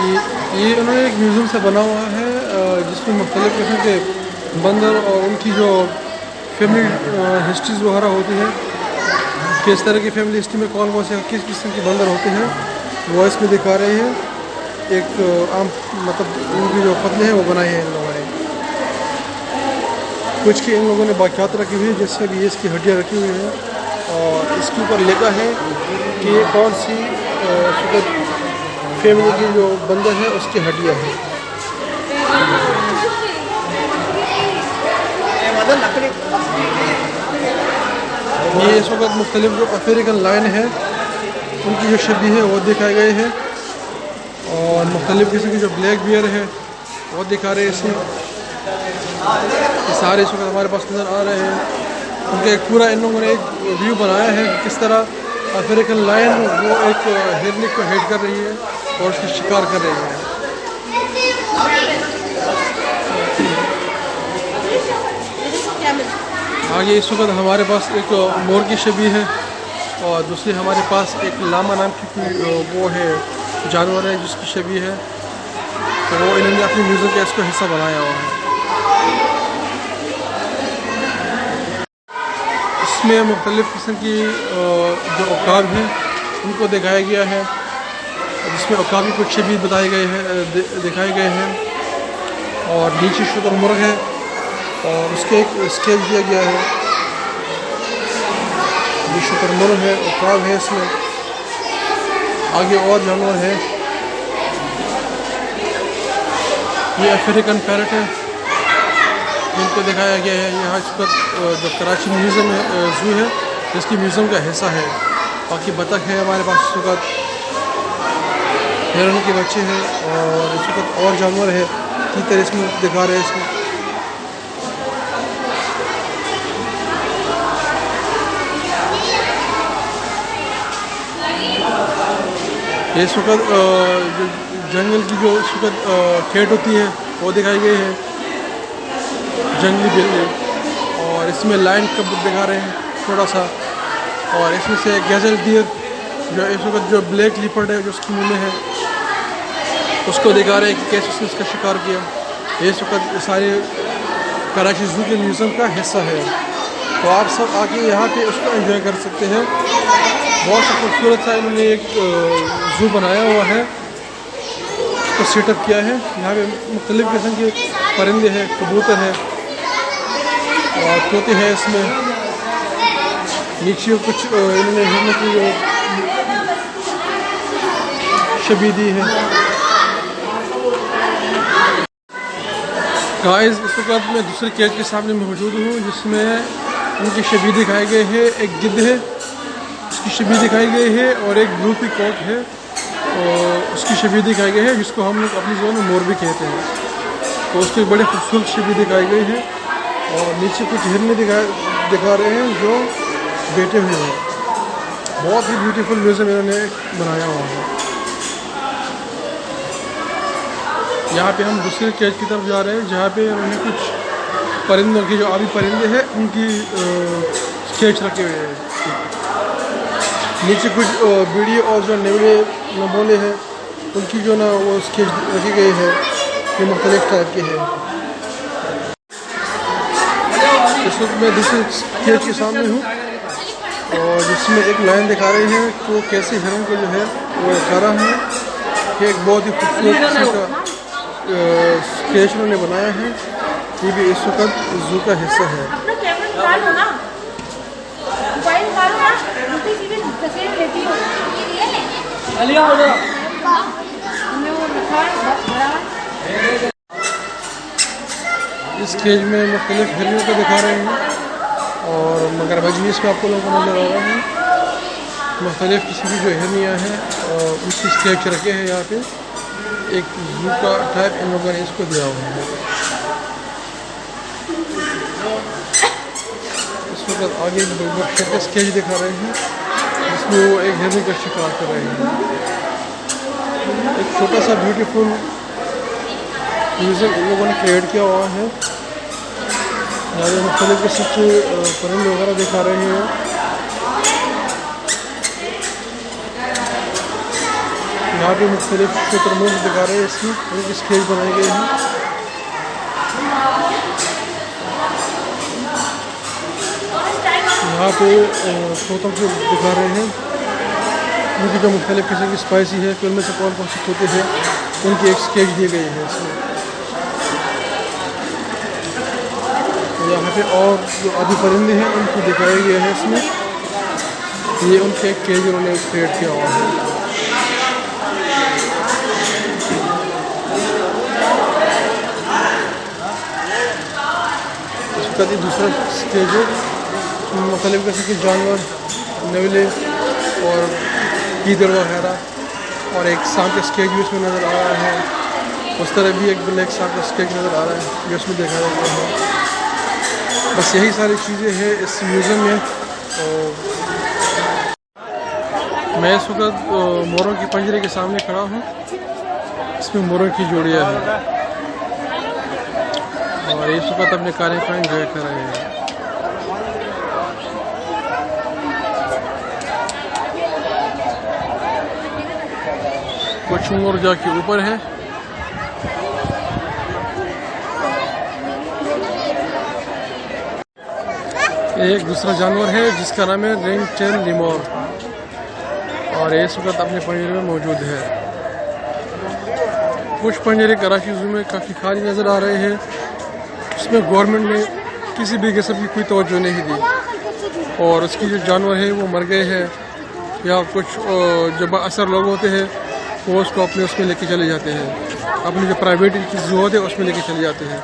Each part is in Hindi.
ये उन्होंने एक म्यूज़ियम से बना हुआ है जिसमें मुख्तलिफ़ किस्म के बंदर और उनकी जो फैमिली हिस्ट्रीज़ वगैरह होती है, किस तरह की फैमिली हिस्ट्री में कौन कौन से किस किस्म के बंदर होते हैं वो इसमें दिखा रहे हैं। एक आम मतलब उनकी जो पतले हैं वो बनाए हैं इन लोगों ने। कुछ की इन लोगों ने बाक़ियात रखी हुई है, जैसे कि ये इसकी हड्डियाँ रखी हुई हैं और इसके ऊपर लिखा है कि ये कौन सी फैमिली की जो बंदर है उसकी हड्डियाँ हैं। ये इस वक्त मुख्तलिफ जो अफ्रीकन लाइन है उनकी जो शबी है वो दिखाए गए हैं और मुख्तलिफ किस्म की जो ब्लैक बियर है वो दिखा रहे हैं इसे। ये सारे इस वक्त हमारे पास नज़र आ रहे हैं। उनका एक पूरा इन लोगों ने एक व्यू बनाया है किस तरह अफ्रीकन लाइन वो एक हिरनी को हेड कर रही है और उसका शिकार कर रही है। आगे इस वक्त हमारे पास एक मोर की शबी है और दूसरी हमारे पास एक लामा नाम की वो है जानवर है जिसकी शबी है, तो वो इन्होंने अपनी म्यूज़ियम का इसको हिस्सा बनाया हुआ है। इसमें मुख्तलिफ़ किस्म की जो औकाब हैं उनको दिखाया गया है, जिसमें औकाब की कुछ शबी बताए गए हैं दिखाए गए हैं और नीचे शुतुरमुर्ग है और उसके एक स्केल दिया गया है। ये शुतुरमुर्ग है, औकाब है इसमें। आगे और जानवर है, ये अफ्रीकन पैरट है जिनको दिखाया गया है। यहाँ इस वक्त जो कराची म्यूज़ियम है ज़ू है इसकी म्यूज़ियम का हिस्सा है। बाकी बतख है हमारे पास इस वक्त, हिरन के बच्चे हैं और इस वक्त और जानवर है तीतर इसमें दिखा रहे हैं इसमें। इस वक्त जो जंगल की जो इस वक्त खेत होती है वो दिखाई गई है, जंगली बिल्ली, और इसमें लाइन कबूतर दिखा रहे हैं थोड़ा सा। और इसमें से गैज़ल डियर जो इस वक्त जो ब्लैक लिपर्ड है जो उसकी मुँह में है उसको दिखा रहे हैं कि कैसे उसने इसका शिकार किया। ये इस वक्त सारे कराची ज़ू के म्यूज़ियम का हिस्सा है, तो आप सब आके यहाँ पे उसको एंजॉय कर सकते हैं। बहुत सा खूबसूरत सा इन्होंने एक ज़ू बनाया हुआ है, उसको सेटअप किया है। यहाँ पे मुख्तलिफ़ किस्म के परिंदे हैं, कबूतर है और तोते हैं इसमें। नीचे कुछ इन्होंने हिरन की जो शबी दी है। गाइस इस वक्त मैं दूसरे केज के सामने मौजूद हूँ जिसमें उनकी शबी दिखाई गई है। एक गिद्ध है उसकी शबी दिखाई गई है और एक ब्लू पीकॉक है और उसकी शबी दिखाई गई है जिसको हम लोग अपनी ज़ोन में मोर भी कहते हैं। तो उसकी बड़े खूबसूरत शबी दिखाई गई है और नीचे कुछ हिरने दिखा रहे हैं जो बैठे हुए हैं। बहुत ही ब्यूटीफुल म्यूज़ियम इन्होंने बनाया हुआ है। यहाँ पे हम दूसरे केज की तरफ जा रहे हैं जहाँ पे उन्होंने कुछ परिंदों की जो आबी परिंदे हैं उनकी स्केच रखे हुए हैं। नीचे कुछ बीड़ी और जो नेवले नबोले हैं उनकी जो ना वो स्केच रखी गई है, ये मुख्तलिफ टाइप की है। इस वक्त मैं दूसरे केज के सामने हूँ और जिसमें एक लाइन दिखा रही है कि वो कैसे हिरन को जो है वो खा रहा है। ये एक बहुत ही खूबसूरत किस्म का स्केच उन्होंने बनाया है। ये भी इस वक्त ज़ू का हिस्सा है। इस केज में मुख्तलिफ हिरनों को दिखा रहे हैं और मगर मजलिस में आपको लोगों को नज़र आ रहा है मुख्तलिफ किस्म की जो हिरनियाँ हैं और उनकी स्केच रखे हैं। यहाँ पे एक ज़ू का टाइप इन लोगों ने इसको दिया हुआ है। इस वक्त आगे छोटे स्केच दिखा रहे हैं जिसमें वो एक हिरनी का शिकार कर रहे हैं। एक छोटा सा ब्यूटीफुल म्यूज़ियम इन लोगों ने क्रिएट किया हुआ है। यहाँ पे मुख्तलिफ किस्म के परिंदे वगैरह दिखा रहे हैं। यहाँ पे मुख्तलिफ शुतुरमुर्ग दिखा रहे हैं, इसमें उनकी स्केच बनाए गए हैं। यहाँ पे तोतों को दिखा रहे हैं, उनकी जो मुख्तलिफ किस्म की स्पाइसी है, फिर में से कौन कौन से तोते हैं, उनकी एक स्केच दिए गए हैं इसमें। यहाँ पे और जो आदि परिंदे हैं उनको दिखाए गए हैं इसमें, ये उनके एक केज उन्होंने क्रिएट किया हुआ है। इसका दूसरा स्टेज है, मुख्तलिफ किस्म के जानवर, नवले और गीदड़ वगैरह, और एक सांप का स्केच भी उसमें नज़र आ रहा है। उस तरह भी एक ब्लैक सांप का स्केच नज़र आ रहा है जो उसमें दिखाया गया है। बस यही सारी चीज़ें हैं इस म्यूज़ियम में। और मैं इस वक्त मोरों के पंजरे के सामने खड़ा हूँ, इसमें मोरों की जोड़ियाँ हैं और इस वक्त अपने कार्यक्रम एंजॉय कर रहे हैं। कुछ मोर जाके ऊपर है। एक दूसरा जानवर है जिसका नाम है रिंग टेल लिमोर और इस वक्त अपने पंजरे में मौजूद है। कुछ पंजरे कराची ज़ू में काफ़ी खाली नज़र आ रहे हैं, उसमें गवर्नमेंट ने किसी भी किस्म की कोई तवज्जो नहीं दी और उसकी जो जानवर है वो मर गए हैं, या कुछ जो असर लोग होते हैं वो उसको अपने उसमें लेके चले जाते हैं, अपनी जो प्राइवेट ज़ू होते हैं उसमें लेके चले जाते हैं।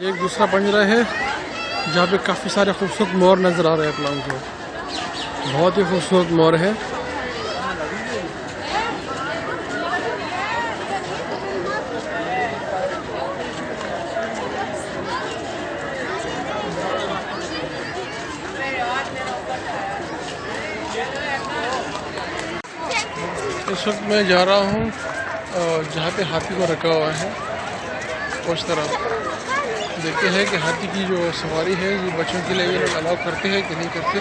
एक दूसरा पंजरा है जहाँ पे काफ़ी सारे खूबसूरत मोर नज़र आ रहे हैं अपना को, बहुत ही खूबसूरत मोर है। इस वक्त मैं जा रहा हूँ जहाँ पे हाथी को रखा हुआ है, उस तरफ देखते हैं कि हाथी की जो सवारी है ये बच्चों के लिए ये लोग अलाउ करते हैं कि नहीं करते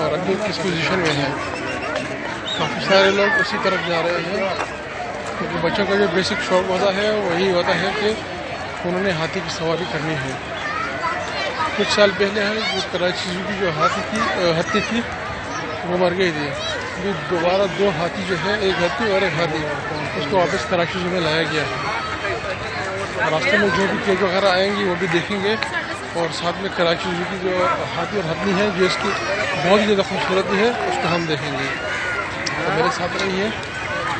और अभी किस पोजीशन में है। काफ़ी सारे लोग उसी तरफ जा रहे हैं क्योंकि बच्चों का जो बेसिक शौक़ होता है वही होता है कि उन्होंने हाथी की सवारी करनी है। कुछ साल पहले है जो कराची की जो हाथी थी वो मर गई थी, अभी दोबारा दो हाथी जो है, एक हाथी और एक हाथी, उसको वापस कराची में लाया गया है। रास्ते में जो भी केज वगैरह आएंगी वो भी देखेंगे और साथ में कराची ज़ू की जो हाथी और हथनी है जो इसकी बहुत ही ज़्यादा खूबसूरती है उसको हम देखेंगे। तो मेरे साथ रहिए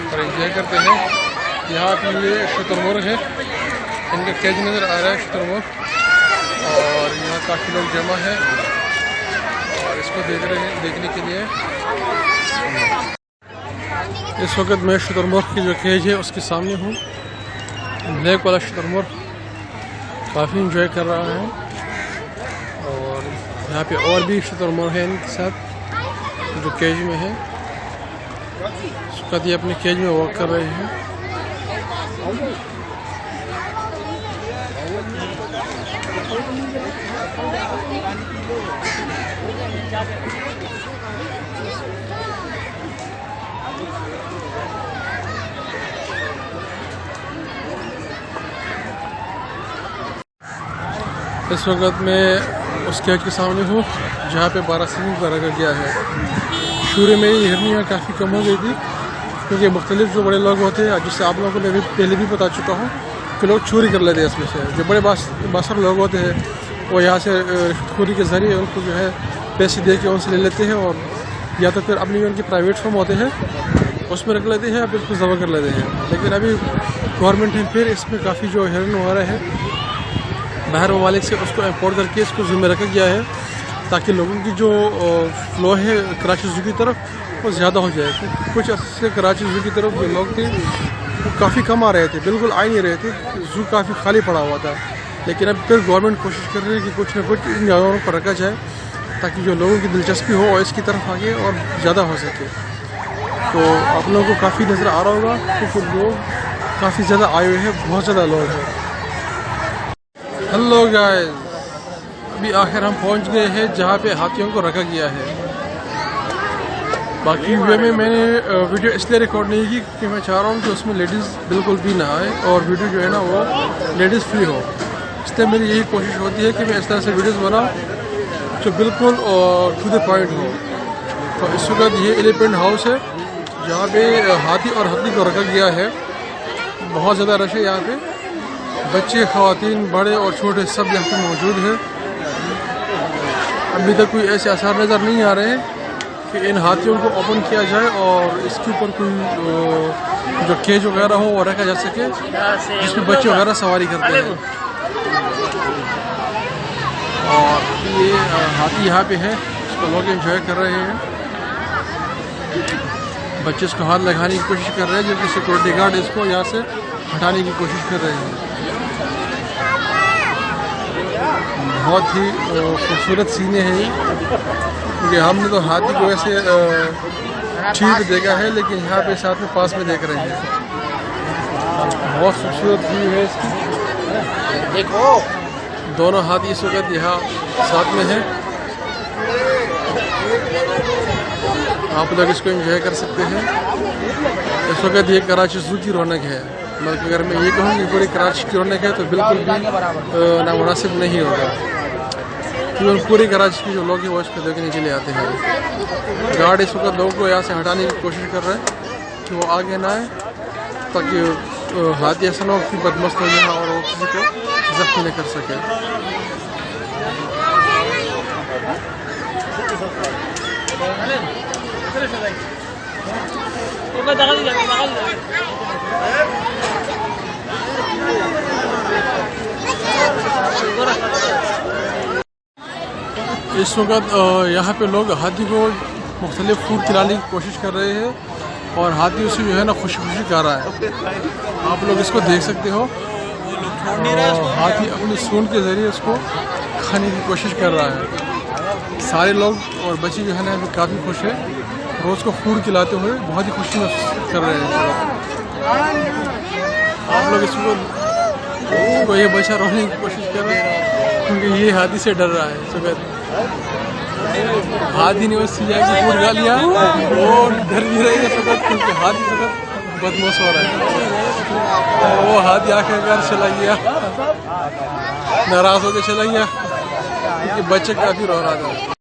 और एंजॉय करते हैं। यहाँ पे ये शुतुरमुर्ग है, इनका केज नज़र आ रहा है शुतुरमुर्ग, और यहाँ काफ़ी लोग जमा है और इसको देखने के लिए। इस वक्त मैं शुतुरमुर्ग की जो केज है उसके सामने हूँ। ब्लैक वाला शुतुरमुर्ग काफ़ी इंजॉय कर रहा है और यहाँ पे और भी शुतुरमुर्ग हैं इनके साथ जो केज में है, उसका ये अपने केज में वॉक कर रहे हैं। इस वक्त मैं उस केज के सामने हूँ जहाँ पे 12 सिंह को रखा गया है। शुरू में ये हिरनियाँ काफ़ी कम हो गई थी क्योंकि मुख्तलिफ जो बड़े लोग होते हैं, जिससे आप लोगों को मैं भी पहले भी बता चुका हूँ कि लोग चोरी कर लेते हैं इसमें से। जो बड़े बासर लोग होते हैं वो यहाँ से रिश्वतखोरी के ज़रिए उनको जो है पैसे दे के उनसे ले लेते हैं और या तो फिर अपनी उनके प्राइवेट फार्म होते हैं उसमें रख लेते हैं या फिर उसको जमा कर लेते हैं। लेकिन अभी गवर्नमेंट ने फिर इसमें काफ़ी जो हिरन वगैरह है बाहर ममालिक से उसको इम्पोर्ट करके इसको ज़िम्मे रखा गया है ताकि लोगों की जो फ़्लो है कराची ज़ू की तरफ वो ज़्यादा हो जाए। कुछ अर्से से कराची ज़ू की तरफ जो लोग थे वो काफ़ी कम आ रहे थे, बिल्कुल आ ही नहीं रहे थे, ज़ू काफ़ी खाली पड़ा हुआ था। लेकिन अब फिर गवर्नमेंट कोशिश कर रही है कि कुछ ना कुछ इन जानवरों पर रखा जाए ताकि जो लोगों की दिलचस्पी हो और इसकी तरफ आगे और ज़्यादा हो सके। तो आप लोगों को काफ़ी नज़र आ रहा होगा कि कुछ लोग काफ़ी ज़्यादा आए हुए हैं, बहुत ज़्यादा लोग हैं। हेलो गाइस, अभी आखिर हम पहुंच गए हैं जहाँ पे हाथियों को रखा गया है। बाकी वे में मैंने वीडियो इसलिए रिकॉर्ड नहीं की क्योंकि मैं चाह रहा हूँ कि उसमें लेडीज़ बिल्कुल भी ना आए और वीडियो जो है ना वो लेडीज़ फ्री हो। इसलिए मेरी यही कोशिश होती है कि मैं इस तरह से वीडियोज़ बनाऊँ जो बिल्कुल टू द पॉइंट हो। तो इस वक्त ये एलिफेंट हाउस है जहाँ पे हाथी और हाथी को रखा गया है। बहुत ज़्यादा रश है यहाँ पे, बच्चे, ख़वातीन, बड़े और छोटे सब यहाँ पे मौजूद हैं। अभी तक कोई ऐसे आसार नज़र नहीं आ रहे हैं कि इन हाथियों को ओपन किया जाए और इसके ऊपर कोई जो केज वगैरह हो वो रखा जा सके जिसमें बच्चे वगैरह सवारी करते हैं। और ये हाथी यहाँ पे है, इसको लोग एंजॉय कर रहे हैं। बच्चे इसको हाथ लगाने की कोशिश कर रहे हैं जबकि सिक्योरिटी गार्ड इसको यहाँ से हटाने की कोशिश कर रहे हैं। बहुत ही खूबसूरत सीने हैं ये, क्योंकि हमने तो हाथी को ऐसे ठीक देखा है लेकिन यहाँ पे साथ में पास में देख रहे हैं। बहुत खूबसूरत व्यू है इसकी। देखो दोनों हाथी इस वक्त यहाँ साथ में हैं। आप लोग इसको एंजॉय कर सकते हैं। इस वक्त ये कराची ज़ू की रौनक है। बल्कि अगर मैं ये कहूँ कि पूरी कराची की रौनक है तो बिल्कुल भी नामुनासिब नहीं होगा, क्योंकि पूरी कराची के जो लोग हैं वो इसको देखने के लिए आते हैं। गार्ड इस वक्त लोगों को यहाँ से हटाने की कोशिश कर रहे हैं कि वो आगे ना आए, ताकि हाथी ऐसा ना हो कि बदमस्त हो जाए और वो किसी को जख्मी नहीं कर सके। इस वक्त यहाँ पे लोग हाथी को मुख्तलिफ फूड खिलाने की कोशिश कर रहे हैं और हाथी उसे जो है ना खुशी खुशी खा रहा है। आप लोग इसको देख सकते हो। हाथी अपनी सूंड के ज़रिए इसको खाने की कोशिश कर रहा है। सारे लोग और बच्चे जो है ना अभी काफ़ी खुश है, रोज़ को फूड खिलाते हुए बहुत ही खुशी महसूस कर रहे हैं। आप लोग इसको ये बच्चा रोने की कोशिश कर रहे हैं क्योंकि ये हाथी से डर रहा है। सुबह हाथी ने उससे जाके फूड खा लिया और डर भी रही है फकत, क्योंकि हाथी फकत बदमाश हो रहा है। वो हाथी आखिरकार चला गया, नाराज़ होकर चला गया क्योंकि बच्चे काफ़ी रो रहा था।